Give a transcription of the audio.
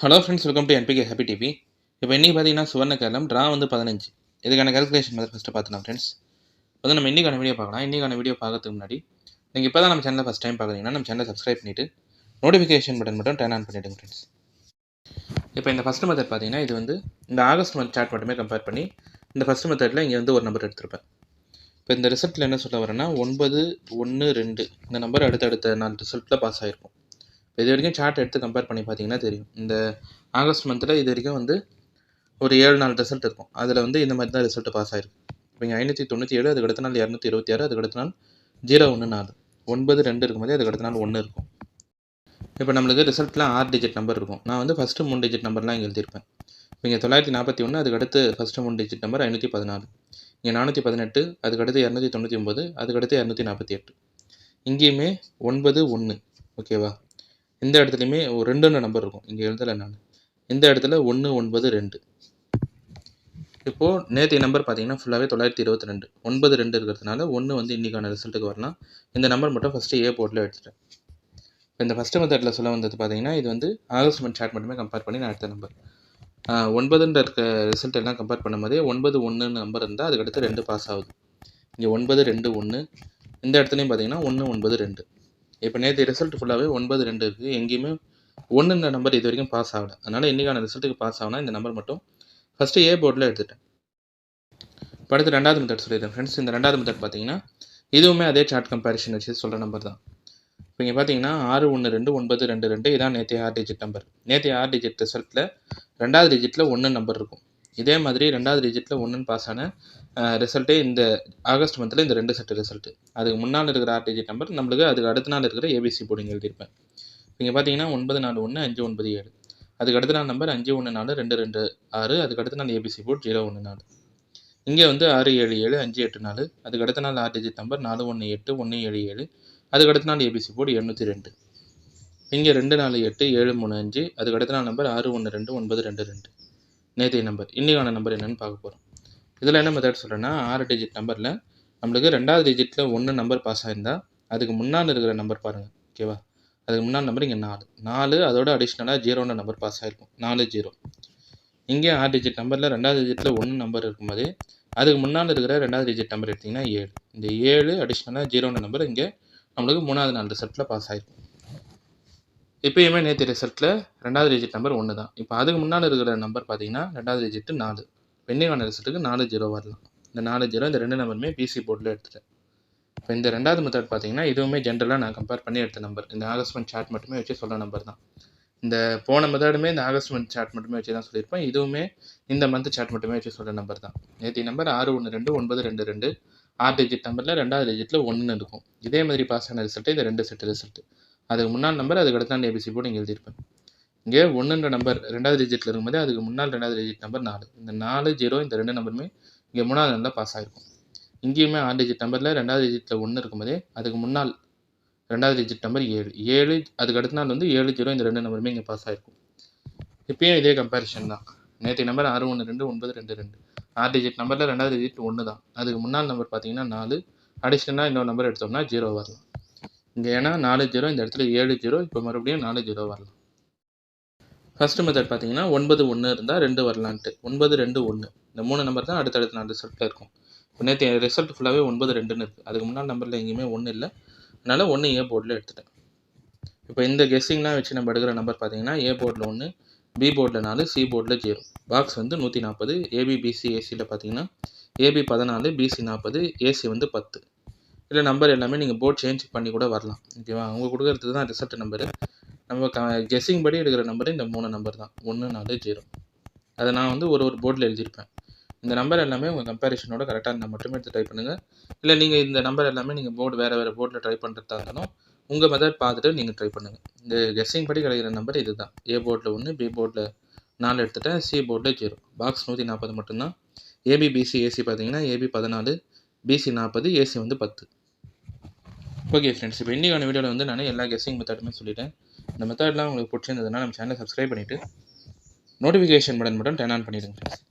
Hello friends, welcome to NPK happy TV. இப்போ இன்றைக்கி பார்த்தீங்கன்னா சுவர்ண கேரளம் ட்ரா வந்து 15. இதுக்கான கால்குலேஷன் மெத்தட் ஃபஸ்ட்டு பார்த்துலாம் ஃப்ரெண்ட்ஸ். வந்து நம்ம இன்றைக்கான வீடியோ பார்க்கலாம். இன்றைக்கான வீடியோ பார்க்கறதுக்கு முன்னாடி நீங்கள் இப்போ தான் நம்ம சேனலை ஃபஸ்ட் டைம் பார்க்குறீங்கன்னா நம்ம சேனலை சப்ஸ்கிரைப் பண்ணிவிட்டு நோட்டிஃபிகேஷன் பட்டன் மட்டும் டர்ன் ஆன் பண்ணிவிடுங்க ஃப்ரெண்ட்ஸ். இப்போ இந்த ஃபஸ்ட்டு மெத்தட் பார்த்தீங்கன்னா இது வந்து இந்த ஆகஸ்ட் மந்த் சார்ட் மட்டுமே கம்பேர் பண்ணி இந்த ஃபஸ்ட்டு மெத்தடில் இங்கே வந்து ஒரு நம்பர் எடுத்திருப்பேன். இப்போ இந்த ரிசல்ட்டில் என்ன சொல்ல வரேன்னா 9, 1, 2 இந்த நம்பர் அடுத்தடுத்த 4 ரிசல்ட்டில் பாஸ் ஆகிருக்கும். இது வரைக்கும் சார்ட் எடுத்து கம்பேர் பண்ணி பார்த்தீங்கன்னா தெரியும். இந்த ஆகஸ்ட் மந்தில் இது வரைக்கும் வந்து ஒரு 7-4 ரிசல்ட் இருக்கும். அதில் வந்து இந்த மாதிரி தான் ரிசல்ட் பாஸ் ஆகிருக்கு. இப்போ இங்கே 597, அதுக்கு அடுத்த நாள் 226, அதுக்கு அடுத்த நாள் 014, 9, 2 இருக்கும்போது அதுக்கு அடுத்த நாள் 1 இருக்கும். இப்போ நம்மளுக்கு ரிசல்ட்டில் 6 டிஜிட் நம்பர் இருக்கும். நான் வந்து ஃபஸ்ட்டு 3 டிஜிட் நம்பர்லாம் இங்கே எழுதியிருப்பேன். இப்போ இங்கே 941, அதுக்கு அடுத்து ஃபஸ்ட்டு 3 டிஜிட் நம்பர் 514, இங்கே 418, அதுக்கு அடுத்து 299, அதுக்கு அடுத்து 248. இங்கேயுமே 9, 1 ஓகேவா. இந்த இடத்துலையுமே ஒரு 2 நம்பர் இருக்கும். இங்கே எழுதலை நான். இந்த இடத்துல 1, 9, 2. இப்போது நேற்றைய நம்பர் பார்த்தீங்கன்னா ஃபுல்லாகவே 922, 9, 2 இருக்கிறதுனால 1 வந்து இன்றைக்கான ரிசல்ட்டுக்கு வரலாம். இந்த நம்பர் மட்டும் ஃபஸ்ட்டு ஏ போர்ட்டில் எடுத்துட்டேன். இப்போ இந்த ஃபஸ்ட்டு மெத்தடில் சொல்ல வந்தது பார்த்தீங்கன்னா இது வந்து ஆகஸ்ட் மந்த் சார்ட் மட்டுமே கம்பேர் பண்ணி நான் எடுத்த நம்பர். 9 இருக்க ரிசல்ட் எல்லாம் கம்பேர் பண்ணும்போதே 9, 1 நம்பர் இருந்தால் அதுக்கடுத்து 2 பாஸ் ஆகுது. இங்கே 9, 2, 1. இந்த இடத்துலையும் பார்த்தீங்கன்னா 1, 9, 2. இப்போ நேற்று ரிசல்ட் ஃபுல்லாகவே 9, 2 இருக்குது. எங்கேயுமே 1 நம்பர் இது வரைக்கும் பாஸ் ஆகலை. அதனால் இன்றைக்கான ரிசல்ட்டுக்கு பாஸ் ஆகுனா இந்த நம்பர் மட்டும் ஃபஸ்ட்டு ஏ போர்டில் எடுத்துட்டேன். இப்போ அடுத்து ரெண்டாவது மெத்தட் சொல்லிடுறேன் ஃப்ரெண்ட்ஸ். இந்த ரெண்டாவது மெத்தட் பார்த்தீங்கன்னா இதுவுமே அதே சார்ட் கம்பேரிஷன் வச்சு சொல்கிற நம்பர் தான். இப்போ இங்கே பார்த்தீங்கன்னா 6, 1, 2, 9, 2, 2 இதான் நேற்றைய 6 டிஜிட் நம்பர். நேற்றைய 6 டிஜிட் ரிசல்ட்டில் ரெண்டாவது டிஜிட்டில் 1 நம்பர் இருக்கும். இதே மாதிரி ரெண்டாவது டிஜிட்டில் 1 பாஸ் ஆன ரிசல்ட்டே இந்த ஆகஸ்ட் மந்தில் இந்த 2 செட்டு ரிசல்ட்டு. அதுக்கு முன்னால் இருக்கிற 6 டிஜிட் நம்பர் நம்மளுக்கு அதுக்கு அடுத்த நாள் இருக்கிற ஏபிசி போர்டிங் எழுதியிருப்பேன். இங்கே பார்த்தீங்கன்னா 941, 597, அதுக்கு அடுத்த நாள் நம்பர் 514, 226, அதுக்கு அடுத்த நாள் ஏபிசி போர்ட் 014. இங்கே வந்து 677, 584, அதுக்கு அடுத்த நாள் 6 டிஜிட் நம்பர் 418, 177, அதுக்கு அடுத்த நாள் ஏபிசி போர்டு 702. இங்கே 248, 735, அதுக்கு அடுத்த நாள் நம்பர் 612, 922 நேற்றைய நம்பர். இன்றைக்கான நம்பர் என்னென்னு பார்க்க போகிறோம். இதில் என்ன மெத்தட் சொல்கிறேன்னா 6 டிஜிட் நம்பரில் நம்மளுக்கு ரெண்டாவது டிஜிட்டில் 1 நம்பர் பாஸ் ஆகிருந்தால் அதுக்கு முன்னால் இருக்கிற நம்பர் பாருங்கள் ஓகேவா. அதுக்கு முன்னால் நம்பர் இங்கே 4 அதோட அடிஷ்னலாக 0 நம்பர் பாஸ் ஆகிருக்கும் 40. இங்கே 6 டிஜிட் நம்பரில் ரெண்டாவது டிஜிட்டில் 1 நம்பர் இருக்கும்போது அதுக்கு முன்னால் இருக்கிற ரெண்டாவது டிஜிட் நம்பர் எடுத்திங்கன்னா 7. இந்த 7 அடிஷ்னலாக 0 நம்பர் இங்கே நம்மளுக்கு மூணாவது நாள் ரிசல்ட்டில் பாஸ் ஆகிருக்கும். இப்போயுமே நேற்று ரிசல்ட்டில் ரெண்டாவது டிஜிட் நம்பர் 1 தான். இப்போ அதுக்கு முன்னால் இருக்கிற நம்பர் பார்த்தீங்கன்னா ரெண்டாவது டிஜிட்டு 4. பெண்டிங்கான ரிசல்ட்டுக்கு 40 வரலாம். இந்த 40 இந்த 2 நம்பருமே பிசி போர்டில் எடுத்துட்டேன். இப்போ இந்த ரெண்டாவது மெத்தட் பார்த்தீங்கன்னா இதுவுமே ஜென்ரலாக நான் கம்பேர் பண்ணி எடுத்த நம்பர். இந்த ஆகஸ்ட் மந்த் சார்ட் மட்டுமே வச்சு சொல்கிற நம்பர் தான். இந்த போன மெத்தடுமே இந்த ஆகஸ்ட் மந்த் சார்ட் மட்டுமே வச்சு தான் சொல்லியிருப்பேன். இதுவுமே இந்த மந்த் சார்ட் மட்டுமே வச்சு சொல்கிற நம்பர் தான். நேற்று நம்பர் 612, 922 6 டிஜிட் நம்பரில் ரெண்டாவது டிஜிட்டில் 1 இருக்கும். இதே மாதிரி பாஸ் ஆன ரிசல்ட்டு இந்த 2 செட்டு ரிசல்ட்டு. அதுக்கு முன்னாள் நம்பர் அதுக்கு அடுத்த நாள் ஏபிசி போர்டு இங்கே எழுதியிருப்பேன். இங்கே 1 நம்பர் ரெண்டாவது டிஜிட்டில் இருக்கும்போது அதுக்கு முன்னால் ரெண்டாவது டிஜிட் நம்பர் 4. இந்த 4, 0 இந்த 2 நம்பருமே இங்கே மூணாவது நாளில் பாஸ் ஆகிருக்கும். இங்கேயுமே 6 டிஜிட் நம்பரில் ரெண்டாவது டிஜிட்டில் 1 இருக்கும்போதே அதுக்கு முன்னால் ரெண்டாவது டிஜிட் நம்பர் 7 அதுக்கு அடுத்த நாள் வந்து 7, 0 இந்த 2 நம்பருமே இங்கே பாஸ் ஆகிருக்கும். இப்போயும் இதே கம்பேரிஷன் தான். நேற்று நம்பர் 612, 922 6 டிஜிட் நம்பரில் ரெண்டாவது டிஜிட் 1 தான். அதுக்கு முன்னால் நம்பர் பார்த்தீங்கன்னா 4 அடிஷ்னலாக இன்னொரு நம்பர் எடுத்தோம்னா 0 வரலாம். இங்கே ஏன்னா 4, 0 இந்த இடத்துல 7, 0 இப்போ மறுபடியும் 4, 0 வரலாம். ஃபஸ்ட்டு மெத்தட் பார்த்தீங்கன்னா 9, 1 இருந்தால் 2 வரலான்ட்டு 9, 2, 1 இந்த 3 நம்பர் தான் அடுத்தடுத்து 4 ரிசல்ட்டில் இருக்கும். இப்போ நேற்று ரிசல்ட் ஃபுல்லாகவே 9, 2ன்னு இருக்குது. அதுக்கு முன்னால் நம்பரில் எங்கேயுமே 1 இல்லை. அதனால் 1 ஏ போர்டில் எடுத்துட்டேன். இப்போ இந்த கெஸ்ஸிங்லாம் வச்சு நம்ம எடுக்கிற நம்பர் பார்த்தீங்கன்னா ஏ போர்டில் 1, பி போர்டில் 4, சி போர்டில் 0. பாக்ஸ் வந்து 140. ஏபி, பிசி, ஏசியில் பார்த்தீங்கன்னா ஏபி 14, பிசி 40, ஏசி வந்து 10. இல்லை நம்பர் எல்லாமே நீங்கள் போர்ட் சேஞ்ச் பண்ணி கூட வரலாம் ஓகேவா. அவங்க கொடுக்குறது தான் ரிசல்ட் நம்பரு. நம்ம கெஸ்ஸிங் படி எடுக்கிற நம்பர் இந்த 3 நம்பர் தான் 1, 4, 0. அதை நான் வந்து ஒரு போர்டில் எழுதியிருப்பேன். இந்த நம்பர் எல்லாமே உங்கள் கம்பேரிஷனோட கரெக்டாக இருந்தால் மட்டுமே எடுத்து ட்ரை பண்ணுங்கள். இல்லை நீங்கள் இந்த நம்பர் எல்லாமே நீங்கள் போர்டு வேறு போர்டில் ட்ரை பண்ணுறதா இருந்தாலும் உங்கள் மெத்தட் பார்த்துட்டு நீங்கள் ட்ரை பண்ணுங்கள். இந்த கெஸ்ஸிங் படி கிடைக்கிற நம்பர் இது தான். ஏ போர்டில் 1, பி போர்டில் 4 எடுத்துட்டேன், சி போர்டில் 0. பாக்ஸ் 140 மட்டும்தான். ஏபி, பிசி, ஏசி பார்த்தீங்கன்னா ஏபி 14, பிசி 40, ஏசி வந்து 10. ஓகே ஃப்ரெண்ட்ஸ், இப்போ இன்றைக்கான வீடியோவில் வந்து நான் எல்லா கெஸ்ஸிங் மெத்தடுமே சொல்லிட்டேன். இந்த மெத்தட்லாம் உங்களுக்கு பிடிச்சிருந்ததுன்னா நம்ம சேனலை சப்ஸ்கிரைப் பண்ணிவிட்டு நோட்டிஃபிகேஷன் பட்டன் மட்டும் டர்ன் ஆன் பண்ணிவிடுங்க ஃப்ரெண்ட்ஸ்.